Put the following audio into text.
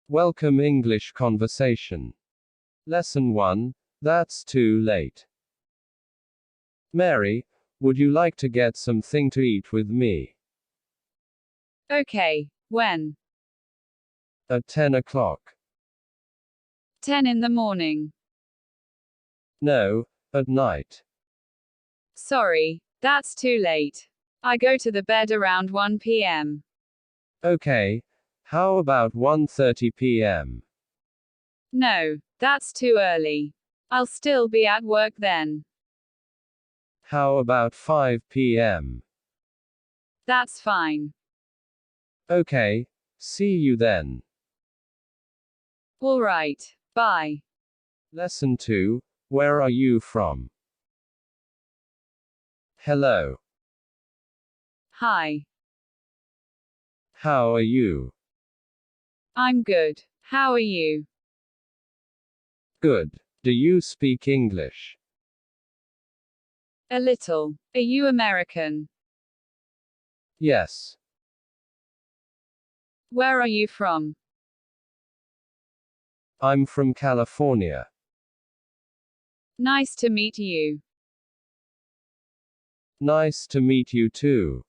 Welcome English Conversation. Lesson 1. That's too late. Mary, would you like to get something to eat with me? Okay, when? At 10 o'clock. 10 in the morning. No, at night. Sorry, that's too late. I go to the bed around 1 p.m. Okay, how about 1:30 p.m.? No, that's too early. I'll still be at work then. How about 5 p.m.? That's fine. Okay, see you then. All right, bye. Lesson 2. Where are you from? Hello. Hi. How are you? I'm good. How are you? Good. Do you speak English? A little. Are you American? Yes. Where are you from? I'm from California. Nice to meet you. Nice to meet you too.